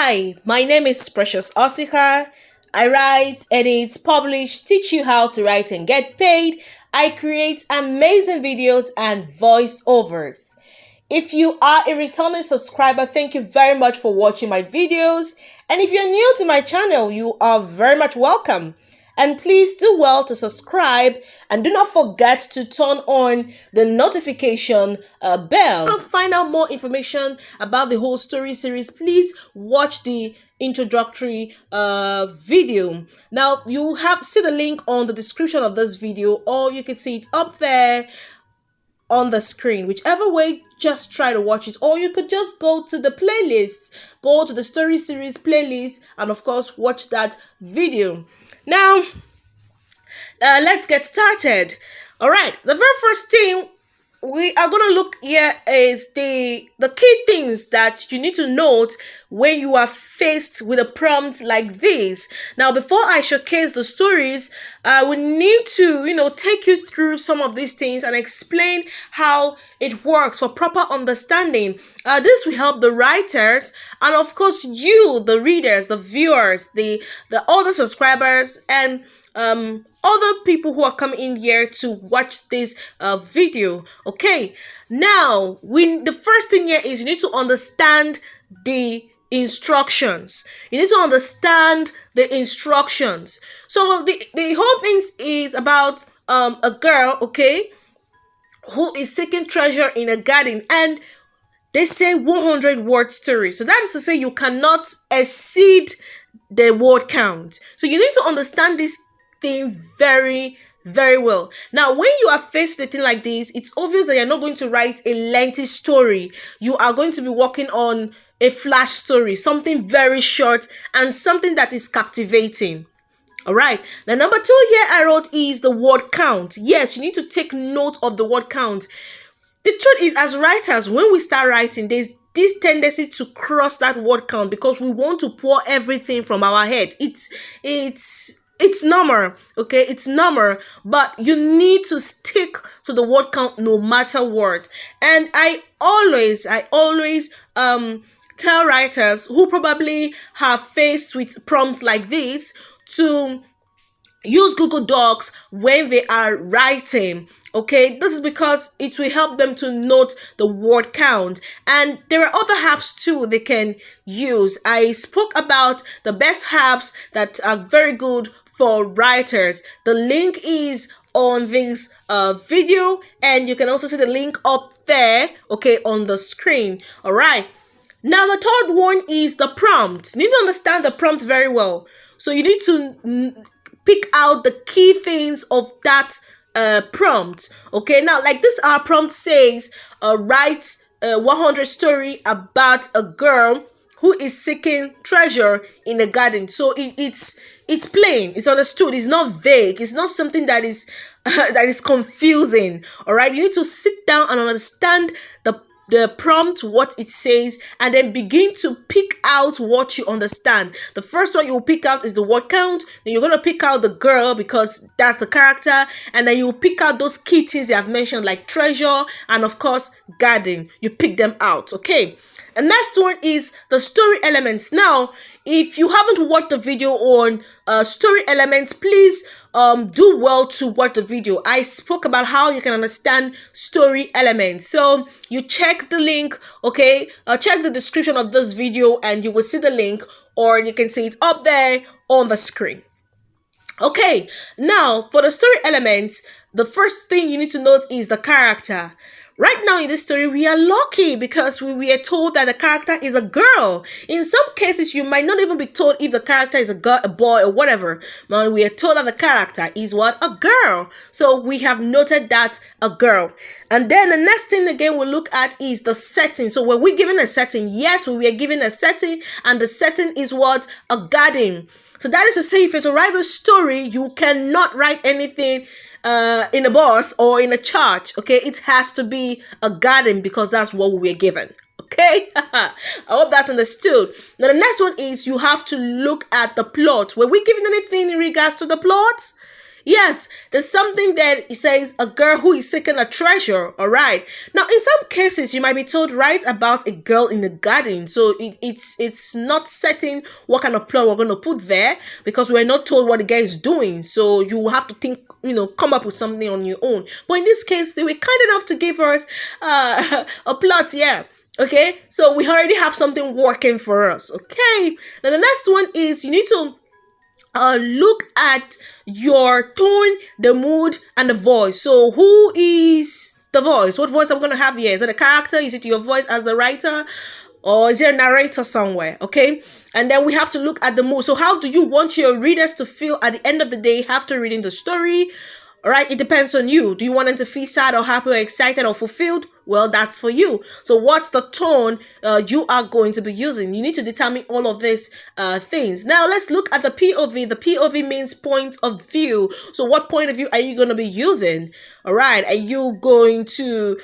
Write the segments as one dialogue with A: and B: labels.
A: Hi, my name is Precious Osikha. I write, edit, publish, teach you how to write and get paid. I create amazing videos and voiceovers. If you are a returning subscriber, thank you very much for watching my videos. And if you're new to my channel, you are very much welcome. And please do well to subscribe and do not forget to turn on the notification bell. To find out more information about the whole story series, please watch the introductory video. Now, you have see the link on the description of this video, or you can see it up there on the screen. Whichever way, just try to watch it, or you could just go to the playlist, go to the story series playlist, and of course watch that video. Now, let's get started. All right, the very first thing we are going to look here is the key things that you need to note when you are faced with a prompt like this. Now, before I showcase the stories, I will need to, take you through some of these things and explain how it works for proper understanding. This will help the writers and, of course, you, the readers, the viewers, the other subscribers, and other people who are coming in here to watch this video. Okay, now the first thing here is you need to understand the instructions. You need to understand the instructions. So the whole thing is about a girl, okay, who is seeking treasure in a garden, and they say 100-word story. So that is to say you cannot exceed the word count. So you need to understand this thing very, very well. Now, when you are faced with a thing like this, it's obvious that you're not going to write a lengthy story. You are going to be working on a flash story, something very short and something that is captivating. All right. The number 2 here I wrote is the word count. Yes, you need to take note of the word count. The truth is, as writers, when we start writing, there's this tendency to cross that word count because we want to pour everything from our head. It's normal, okay? It's normal, but you need to stick to the word count no matter what. And I always tell writers who probably have faced with prompts like this to use Google Docs when they are writing. Okay, this is because it will help them to note the word count. And there are other apps too they can use. I spoke about the best apps that are very good for writers. The link is on this video, and you can also see the link up there, okay, on the screen. All right. Now, the third one is the prompt. You need to understand the prompt very well. So you need to pick out the key things of that prompt. Okay, now like this our prompt says, write a 100 story about a girl who is seeking treasure in a garden. So it's plain, it's understood, it's not vague, it's not something that is that is confusing. All right, you need to sit down and understand the prompt, what it says, and then begin to pick out what you understand. The first one you will pick out is the word count. Then you're going to pick out the girl because that's the character, and then you will pick out those key things you have mentioned like treasure and of course garden. You pick them out. Okay, and next one is the story elements. Now, if you haven't watched the video on story elements, please do well to watch the video. I spoke about how you can understand story elements. So you check the link, okay? Check the description of this video and you will see the link, or you can see it up there on the screen. Okay, now for the story elements, the first thing you need to note is the character. Right now in this story, we are lucky because we are told that the character is a girl. In some cases, you might not even be told if the character is a girl, a boy, or whatever. Now, we are told that the character is what? A girl. So we have noted that a girl. And then the next thing again we'll look at is the setting. So were we given a setting? Yes, we were given a setting, and the setting is what? A garden. So that is to say, if you're to write a story, you cannot write anything in a bus or in a church. Okay, it has to be a garden because that's what we were given. Okay, I hope that's understood. Now the next one is you have to look at the plot. Were we given anything in regards to the plot? Yes, there's something that it says a girl who is seeking a treasure. All right. Now, in some cases, you might be told write about a girl in the garden. So it's not setting what kind of plot we're going to put there because we're not told what the guy is doing. So you will have to think, come up with something on your own. But in this case, they were kind enough to give us a plot. Yeah. Okay. So we already have something working for us. Okay. Now the next one is you need to look at your tone, the mood, and the voice. So, who is the voice? What voice I'm going to have here? Is it a character? Is it your voice as the writer? Or is there a narrator somewhere? Okay. And then we have to look at the mood. So, how do you want your readers to feel at the end of the day after reading the story? All right, it depends on you. Do you want them to feel sad or happy or excited or fulfilled? Well, that's for you. So what's the tone you are going to be using? You need to determine all of these things. Now, let's look at the POV. The POV means point of view. So what point of view are you going to be using? All right, are you going to,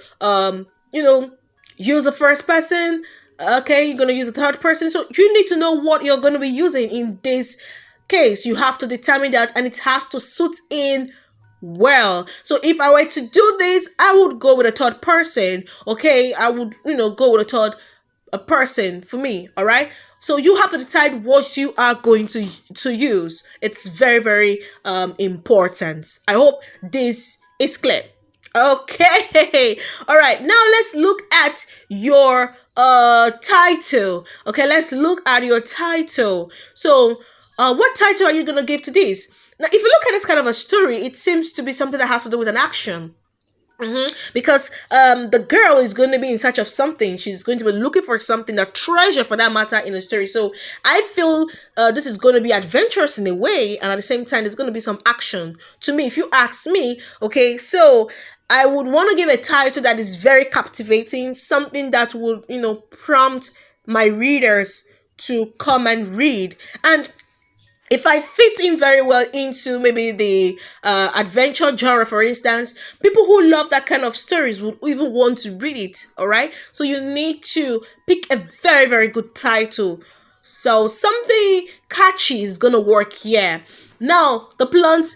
A: use the first person? Okay, you're going to use the third person. So you need to know what you're going to be using in this case. You have to determine that, and it has to suit in well. So if I were to do this, I would go with a third person. Okay, I would go with a third person for me. All right, so you have to decide what you are going to use. It's very, very important. I hope this is clear. Okay. All right, now let's look at your title. Okay, let's look at your title. So what title are you going to give to this? Now, if you look at this kind of a story, it seems to be something that has to do with an action. Because the girl is going to be in search of something. She's going to be looking for something, a treasure for that matter, in a story. So I feel this is going to be adventurous in a way, and at the same time, there's going to be some action. To me, if you ask me, okay, so I would want to give a title that is very captivating, something that would, prompt my readers to come and read. And if I fit in very well into maybe the adventure genre, for instance, people who love that kind of stories would even want to read it, all right? So you need to pick a very, very good title. So something catchy is going to work here. Now, the plot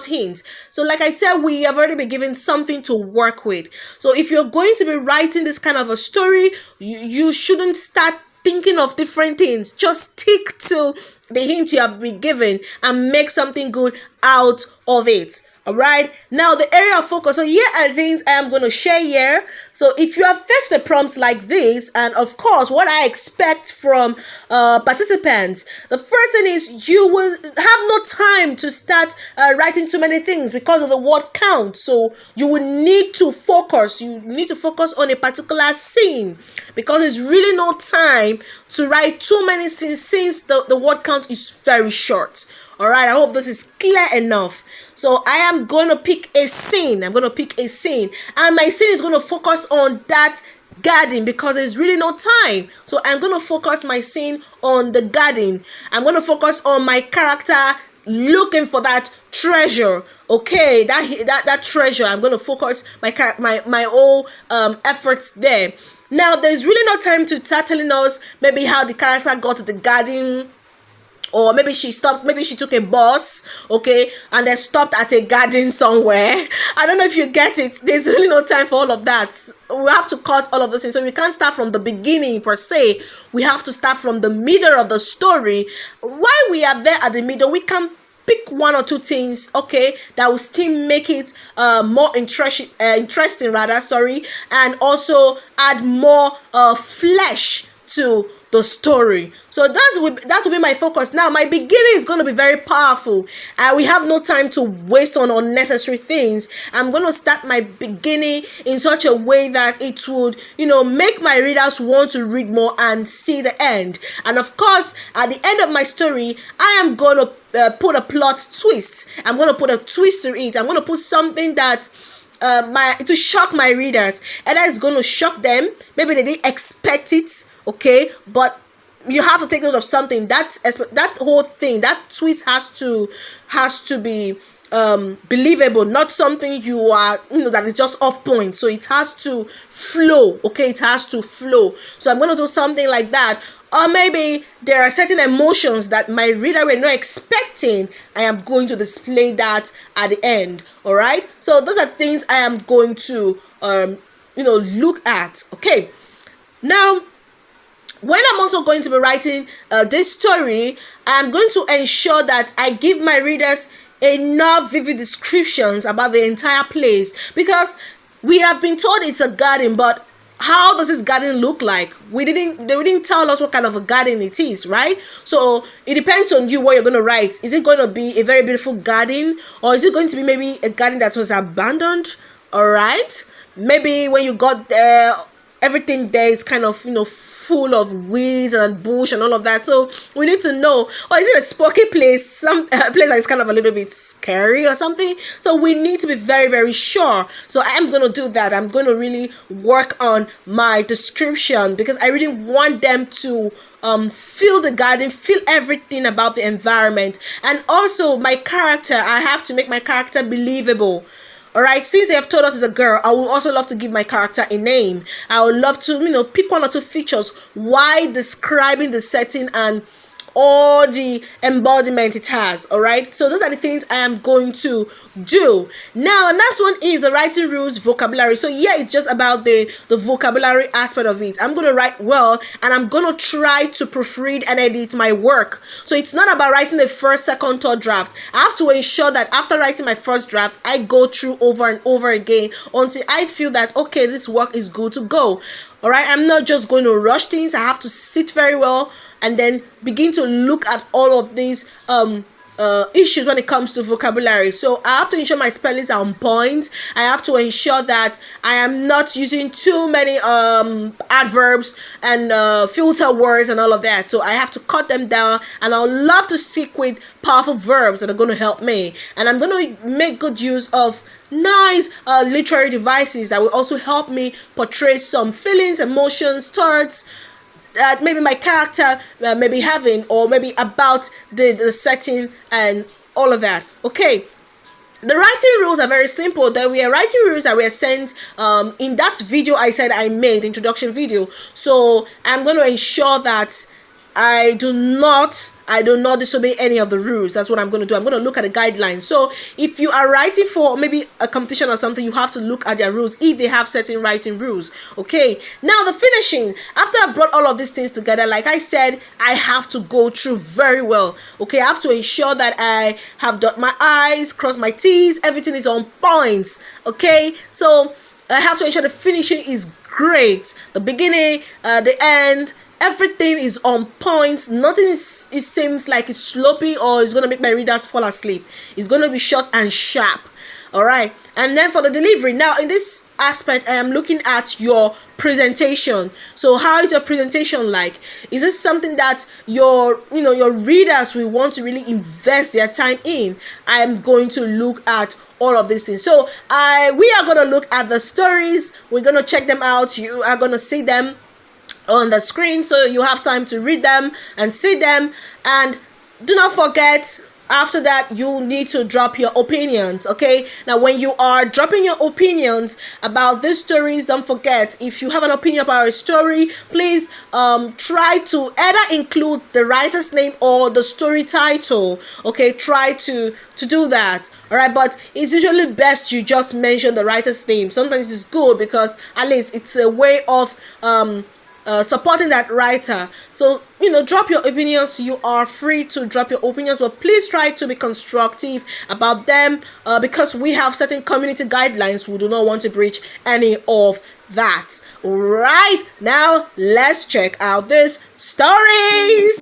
A: hints. So like I said, we have already been given something to work with. So if you're going to be writing this kind of a story, you shouldn't start thinking of different things. Just stick to the hint you have been given and make something good out of it. All right, now the area of focus. So here are things I am going to share here. So if you have faced the prompts like this, and of course what I expect from participants, the first thing is you will have no time to start writing too many things because of the word count. So you will need to focus. You need to focus on a particular scene because there's really no time to write too many scenes since the word count is very short. All right, I hope this is clear enough. So I am going to pick a scene. I'm going to pick a scene. And my scene is going to focus on that garden because there's really no time. So I'm going to focus my scene on the garden. I'm going to focus on my character looking for that treasure. Okay, that treasure. I'm going to focus my whole efforts there. Now, there's really no time to start telling us maybe how the character got to the garden, or maybe she took a bus, okay, and then stopped at a garden somewhere. I don't know if you get it. There's really no time for all of that. We have to cut all of those things. So we can't start from the beginning per se. We have to start from the middle of the story. While we are there at the middle, we can pick one or two things, okay, that will still make it more interesting, and also add more flesh to the story. So that will be my focus. Now, my beginning is going to be very powerful. We have no time to waste on unnecessary things. I'm going to start my beginning in such a way that it would, make my readers want to read more and see the end. And of course, at the end of my story, I am going to put a plot twist. I'm going to put a twist to it. I'm going to put something that to shock my readers, and that is going to shock them. Maybe they didn't expect it, okay, but you have to take note of something. That whole thing, that twist has to be believable, not something that is just off point. So it has to flow, okay, it has to flow. So I'm going to do something like that. or maybe there are certain emotions that my reader were not expecting. I am going to display that at the end. All right, so those are things I am going to look at. Okay, now when I'm also going to be writing this story, I'm going to ensure that I give my readers enough vivid descriptions about the entire place, because we have been told it's a garden, but how does this garden look like? They didn't tell us what kind of a garden it is, right? So it depends on you what you're going to write. Is it going to be a very beautiful garden, or is it going to be maybe a garden that was abandoned? All right, maybe when you got there, everything there is kind of full of weeds and bush and all of that. So we need to know, or is it a spooky place, some place that is kind of a little bit scary or something? So we need to be very, very sure. So I am going to do that. I'm going to really work on my description, because I really want them to feel the garden, feel everything about the environment. And also my character, I have to make my character believable. All right, since they have told us it's a girl, I would also love to give my character a name. I would love to, pick one or two features while describing the setting and all the embodiment it has. All right, so those are the things I am going to do. Now, the next one is the writing rules, vocabulary. So yeah, it's just about the vocabulary aspect of it. I'm going to write well, and I'm going to try to proofread and edit my work. So it's not about writing the first, second, third draft. I have to ensure that after writing my first draft, I go through over and over again until I feel that, okay, this work is good to go. All right, I'm not just going to rush things. I have to sit very well and then begin to look at all of these issues when it comes to vocabulary. So I have to ensure my spellings are on point. I have to ensure that I am not using too many adverbs and filter words and all of that. So I have to cut them down, and I would love to stick with powerful verbs that are going to help me. And I'm going to make good use of nice literary devices that will also help me portray some feelings, emotions, thoughts that maybe my character may be having, or maybe about the setting and all of that. Okay, the writing rules are very simple. There were writing rules that were sent in that video I said I made, introduction video. So I'm going to ensure that I do not disobey any of the rules. That's what I'm going to do. I'm going to look at the guidelines. So if you are writing for maybe a competition or something, you have to look at their rules if they have certain writing rules. Okay, now the finishing. After I brought all of these things together, like I said, I have to go through very well. Okay, I have to ensure that I have dot my I's, cross my T's, everything is on point. Okay, so I have to ensure the finishing is great. The beginning, the end, everything is on point. Nothing it seems like it's sloppy or it's going to make my readers fall asleep. It's going to be short and sharp. All right, and then for the delivery, now in this aspect I am looking at your presentation. So how is your presentation like? Is this something that your readers will want to really invest their time in? I am going to look at all of these things. So we are going to look at the stories. We're going to check them out. You are going to see them on the screen, so you have time to read them and see them. And do not forget, after that you need to drop your opinions. Okay, now when you are dropping your opinions about these stories, don't forget, if you have an opinion about a story, please try to either include the writer's name or the story title. Okay, try to do that. All right, but it's usually best you just mention the writer's name. Sometimes it's good because at least it's a way of supporting that writer. So drop your opinions. You are free to drop your opinions, but please try to be constructive about them, because we have certain community guidelines. We do not want to breach any of that. All right, now let's check out these stories.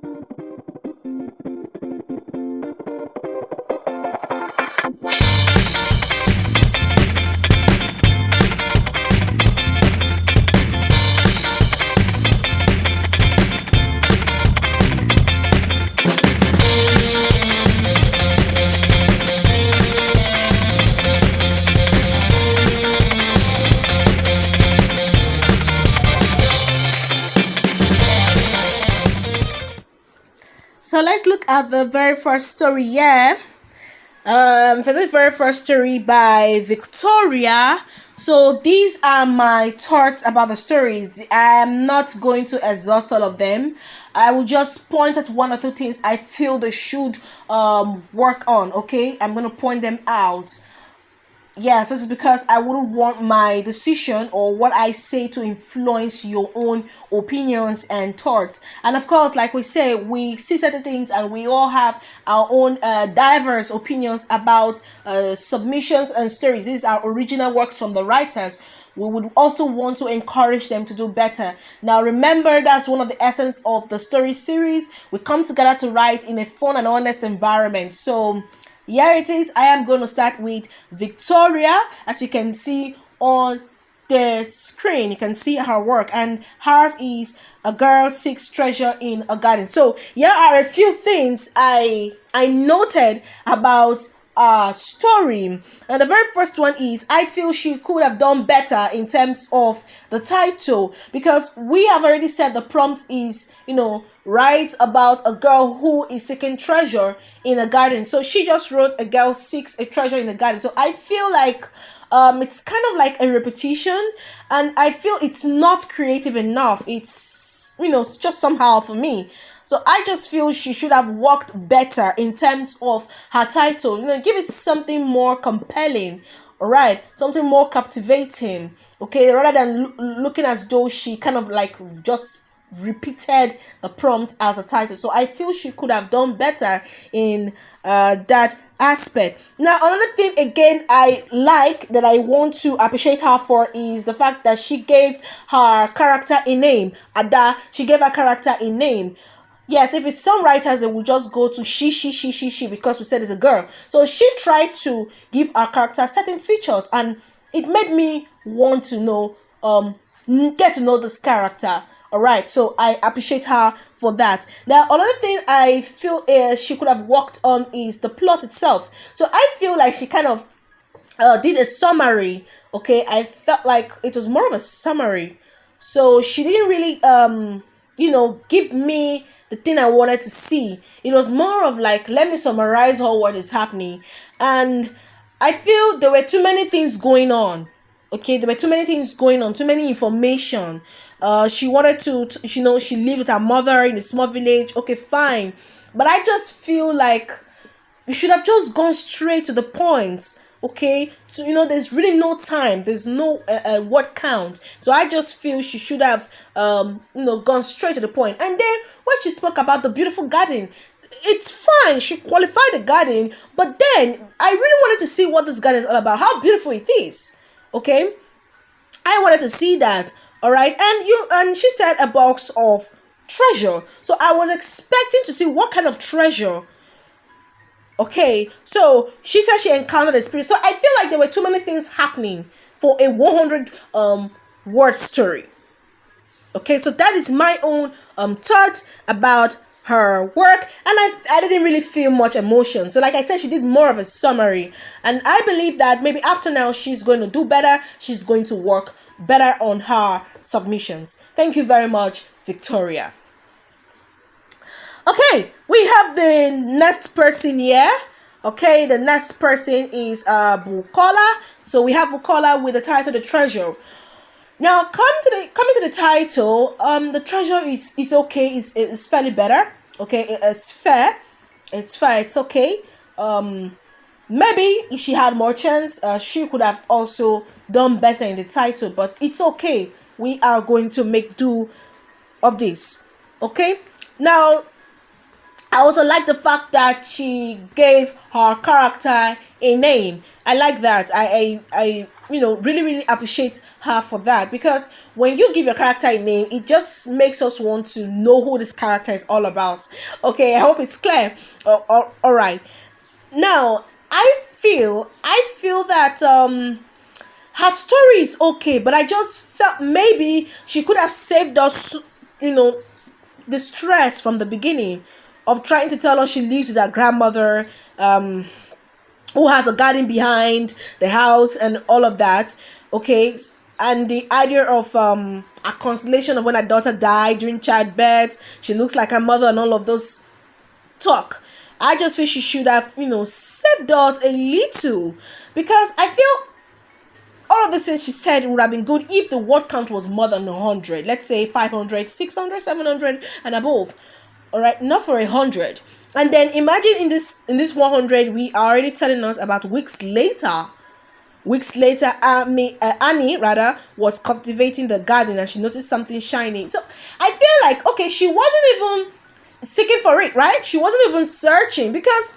A: So let's look at the very first story here. For the very first story by Victoria. So these are my thoughts about the stories. I am not going to exhaust all of them. I will just point at one or two things I feel they should work on. Okay, I'm going to point them out. Yes, this is because I wouldn't want my decision or what I say to influence your own opinions and thoughts. And of course, like we say, we see certain things and we all have our own diverse opinions about submissions and stories. These are original works from the writers. We would also want to encourage them to do better. Now, remember, that's one of the essence of the story series. We come together to write in a fun and honest environment. So, here it is. I am going to start with Victoria. As you can see on the screen, you can see her work, and hers is a girl seeks treasure in a garden. So here are a few things I noted about story. And the very first one is I feel she could have done better in terms of the title, because we have already said the prompt is, write about a girl who is seeking treasure in a garden. So she just wrote a girl seeks a treasure in a garden. So I feel like it's kind of like a repetition, and I feel it's not creative enough. It's just somehow for me. So I just feel she should have worked better in terms of her title. Give it something more compelling, all right, something more captivating, okay, rather than looking as though she kind of like just repeated the prompt as a title. So I feel she could have done better in that aspect. Now, another thing again I like that I want to appreciate her for is the fact that she gave her character a name. Ada, she gave her character a name. Yes, if it's some writers, they will just go to she because we said it's a girl. So she tried to give our character certain features, and it made me want to know, get to know this character. All right, so I appreciate her for that. Now, another thing I feel she could have worked on is the plot itself. So I feel like she kind of did a summary. Okay, I felt like it was more of a summary. So she didn't really give me the thing I wanted to see. It was more of like, let me summarize all what is happening. And I feel there were too many things going on. Okay, there were too many things going on, too many information. She wanted to she lived with her mother in a small village. Okay, fine. But I just feel like you should have just gone straight to the point. Okay, so there's really no time, there's no word count. So I just feel she should have gone straight to the point. And then when she spoke about the beautiful garden, it's fine, she qualified the garden, but then I really wanted to see what this garden is all about, how beautiful it is. Okay, I wanted to see that. All right, and she said a box of treasure, so I was expecting to see what kind of treasure. Okay, so she said she encountered a spirit. So I feel like there were too many things happening for a 100 word story. Okay, so that is my own thought about her work, and I didn't really feel much emotion. So like I said, she did more of a summary, and I believe that maybe after now she's going to do better. She's going to work better on her submissions. Thank you very much, Victoria. Okay, we have the next person here. Okay, the next person is Bukola. So we have Bukola with the title The Treasure. Now, coming to the title, the treasure is okay. It's fairly better. Okay, it's fair. It's okay. Maybe if she had more chance, she could have also done better in the title. But it's okay. We are going to make do of this. Okay. Now, I also like the fact that she gave her character a name. I like that. I really appreciate her for that, because when you give your character a name, it just makes us want to know who this character is all about. Okay, I hope it's clear. All right. Now, I feel that her story is okay, but I just felt maybe she could have saved us, the stress from the beginning of trying to tell us she lives with her grandmother, who has a garden behind the house and all of that. Okay, and the idea of a constellation of when her daughter died during childbirth, she looks like her mother, and all of those talk. I just feel she should have saved us a little, because I feel all of of the things she said would have been good if the word count was more than 100. Let's say 500, 600, 700, and above. All right, not for 100. And then imagine in this 100, we are already telling us about weeks later. Weeks later, Annie rather was cultivating the garden and she noticed something shiny. So I feel like, okay, she wasn't even seeking for it, right? She wasn't even searching, because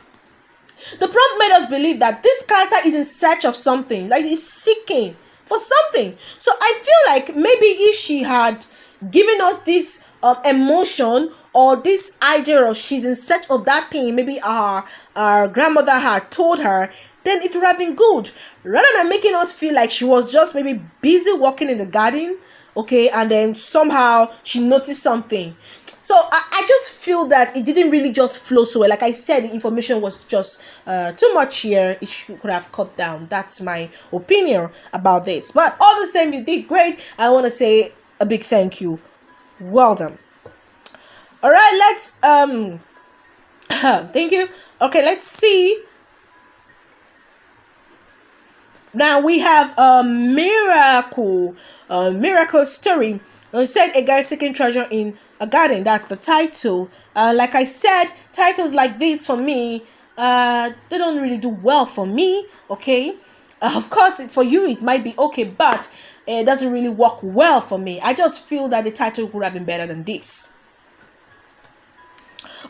A: the prompt made us believe that this character is in search of something, like he's seeking for something. So I feel like maybe if she had given us this emotion or this idea of she's in search of that thing, maybe our grandmother had told her, then it would have been good, rather than making us feel like she was just maybe busy walking in the garden, okay, and then somehow she noticed something. So I just feel that it didn't really just flow so well. Like I said, the information was just too much here. It could have cut down. That's my opinion about this. But all the same, you did great. I want to say a big thank you. Well done. All right, let's thank you. Okay, let's see. Now we have a miracle story. It said a guy seeking treasure in a garden. That's the title. Like I said, titles like this for me, they don't really do well for me. Okay, of course, for you it might be okay, but it doesn't really work well for me. I just feel that the title would have been better than this.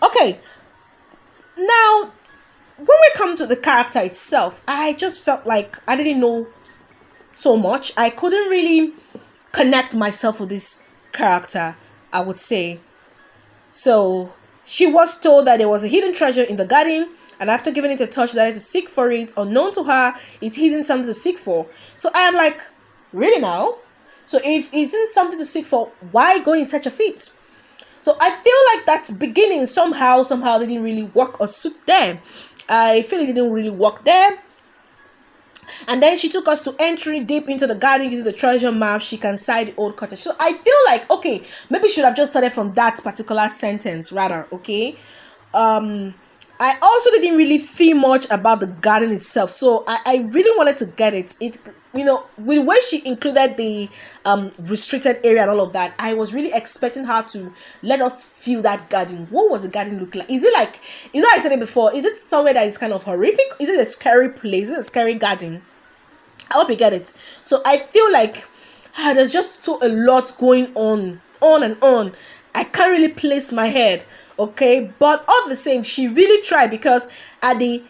A: Okay, now when we come to the character itself, I just felt like I didn't know so much. I couldn't really connect myself with this character, I would say. So she was told that there was a hidden treasure in the garden, and after giving it a touch, that is to seek for it. Unknown to her, it's hidden something to seek for. So I am like, really now? So if it isn't something to seek for, why go in search of it? So I feel like that beginning somehow didn't really work or suit them. I feel it didn't really work there. And then she took us to entering deep into the garden using the treasure map. She can sight the old cottage. So I feel like, okay, maybe should have just started from that particular sentence rather, okay? I also didn't really feel much about the garden itself. So I really wanted to get it. With the way she included the restricted area and all of that, I was really expecting her to let us feel that garden. What was the garden look like? Is it like, I said it before, is it somewhere that is kind of horrific? Is it a scary place? Is it a scary garden? I hope you get it. So I feel like there's just a lot going on and on. I can't really place my head, okay? But all the same, she really tried, because at the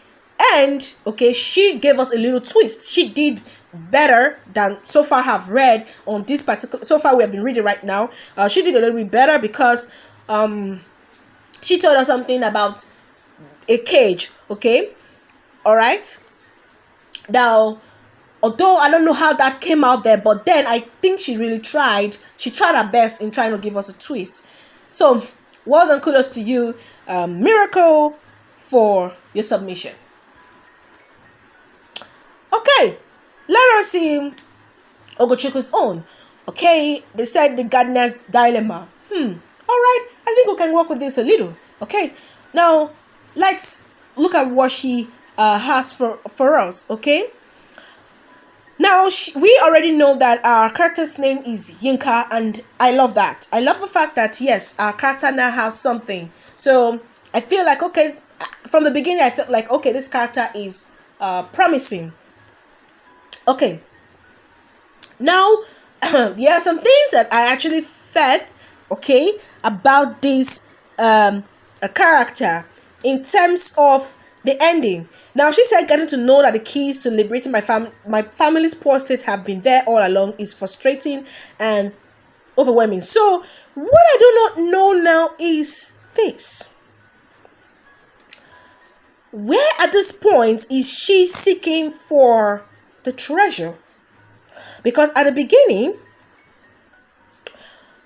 A: end, okay, she gave us a little twist. She did better than so far have read on this particular, so far we have been reading right now. She did a little bit better because she told us something about a cage, okay? All right. Now, although I don't know how that came out there, but then I think she really tried. She tried her best in trying to give us a twist. So, well done, kudos to you, Miracle, for your submission. Okay, let us see Ogochukwu's own. Okay, they said the gardener's dilemma. All right, I think we can work with this a little. Okay, now let's look at what she has for us. Okay. Now, we already know that our character's name is Yinka, and I love that. I love the fact that, yes, our character now has something. So, I feel like, okay, from the beginning, I felt like, okay, this character is promising. Okay. Now, there are some things that I actually felt, okay, about this a character in terms of the ending. Now, she said getting to know that the keys to liberating my family's poor state have been there all along is frustrating and overwhelming. So, what I do not know now is this. Where at this point is she seeking for the treasure? Because at the beginning,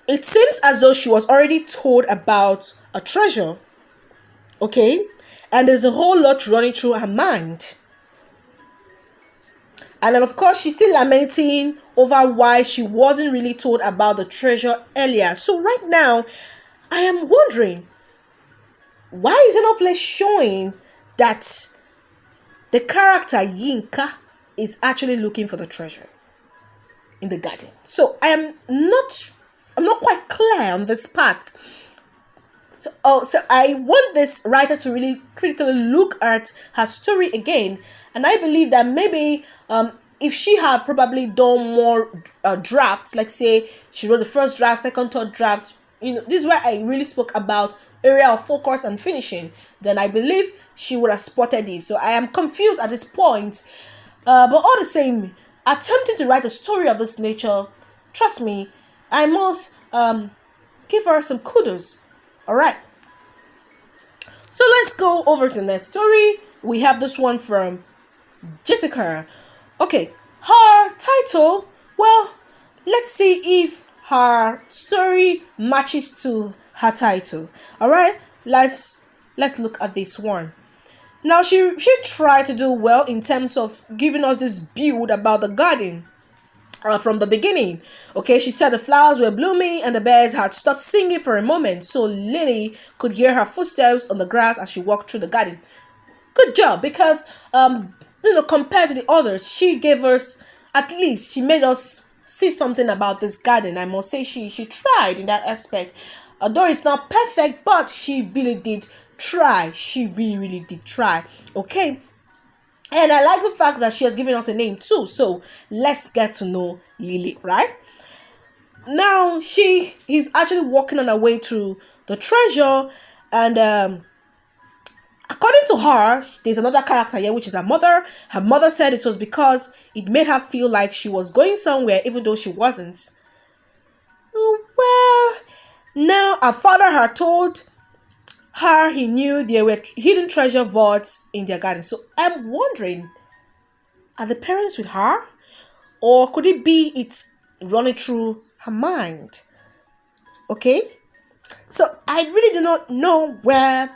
A: it seems as though she was already told about a treasure. Okay? And there's a whole lot running through her mind. And then, of course, she's still lamenting over why she wasn't really told about the treasure earlier. So right now, I am wondering, why is there no place showing that the character Yinka is actually looking for the treasure? in the garden. So I'm not quite clear on this part. So I want this writer to really critically look at her story again, and I believe that maybe if she had probably done more drafts, like say she wrote the first draft, second, third draft, this is where I really spoke about area of focus and finishing, then I believe she would have spotted this. So I am confused at this point, but all the same, attempting to write a story of this nature, trust me, I must give her some kudos. All right. So let's go over to the next story. We have this one from Jessica. Okay, her title. Well, let's see if her story matches to her title. All right. Let's look at this one. Now she tried to do well in terms of giving us this build about the garden. From the beginning, okay, she said the flowers were blooming and the birds had stopped singing for a moment, so Lily could hear her footsteps on the grass as she walked through the garden. Good job, because compared to the others, she gave us, at least she made us see something about this garden. I must say she tried in that aspect. Although it's not perfect, but she really did try. She really did try. Okay. And I like the fact that she has given us a name too. So let's get to know Lily, right? Now she is actually walking on her way to the treasure, and according to her, there's another character here, which is her mother. Her mother said it was because it made her feel like she was going somewhere, even though she wasn't. Well, now her father had told her he knew there were hidden treasure vaults in their garden. So I'm wondering, are the parents with her, or could it be it's running through her mind? Okay, so I really do not know where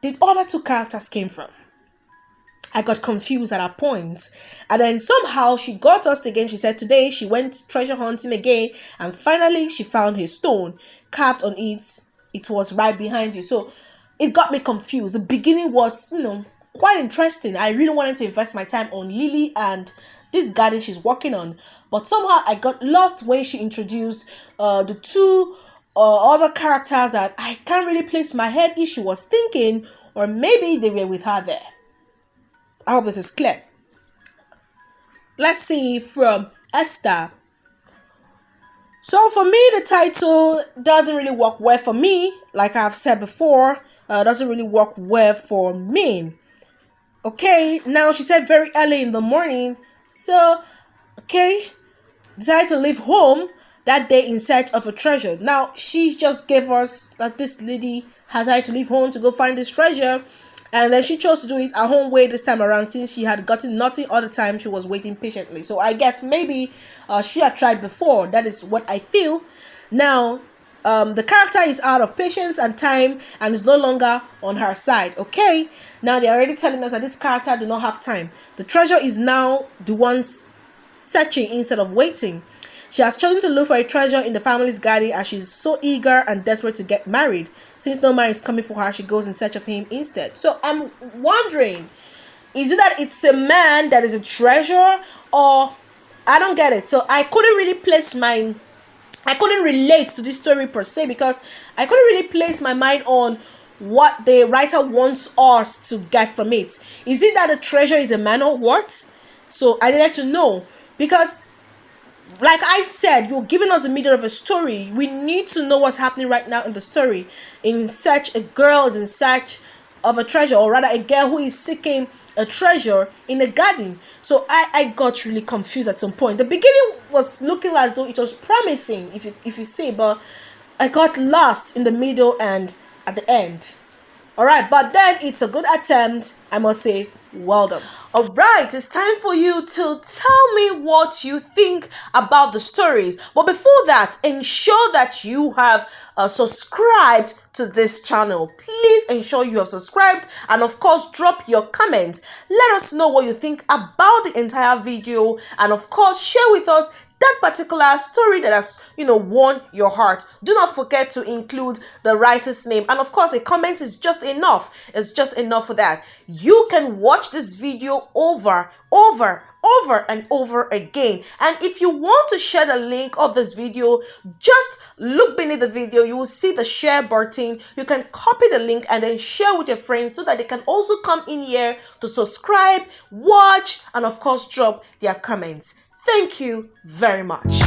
A: the other two characters came from. I got confused at a point, and then somehow she got us again. She said today she went treasure hunting again, and finally she found a stone carved on it. It was right behind you. So it got me confused. The beginning was, quite interesting. I really wanted to invest my time on Lily and this garden she's working on. But somehow I got lost when she introduced the two other characters that I can't really place my head if she was thinking, or maybe they were with her there. I hope this is clear. Let's see from Esther. So for me, the title doesn't really work well for me. Like I've said before, doesn't really work well for me. Okay, now she said very early in the morning. So, okay, decided to leave home that day in search of a treasure. Now, she just gave us that this lady has had to leave home to go find this treasure. And then she chose to do it her own way this time around, since she had gotten nothing all the time. She was waiting patiently. So I guess maybe she had tried before. That is what I feel. Now, the character is out of patience and time and is no longer on her side. Okay, now they're already telling us that this character do not have time. The treasure is now the ones searching instead of waiting. She has chosen to look for a treasure in the family's garden as she's so eager and desperate to get married. Since no man is coming for her, she goes in search of him instead. So I'm wondering, is it that it's a man that is a treasure, or I don't get it. So I couldn't relate to this story per se, because I couldn't really place my mind on what the writer wants us to get from it. Is it that the treasure is a man or what? So I needed to know, because like I said, you're giving us the middle of a story. We need to know what's happening right now in the story. A girl is in search of a treasure, or rather a girl who is seeking a treasure in a garden. So I got really confused at some point. The beginning was looking as though it was promising, if you see, but I got lost in the middle and at the end. All right, but then it's a good attempt. I must say, well done. All right, it's time for you to tell me what you think about the stories. But before that, ensure that you have subscribed to this channel. Please ensure you have subscribed, and of course, drop your comments. Let us know what you think about the entire video, and of course, share with us that particular story that has, won your heart. Do not forget to include the writer's name. And of course, a comment is just enough. It's just enough for that. You can watch this video over and over again. And if you want to share the link of this video, just look beneath the video. You will see the share button. You can copy the link and then share with your friends so that they can also come in here to subscribe, watch, and of course drop their comments. Thank you very much.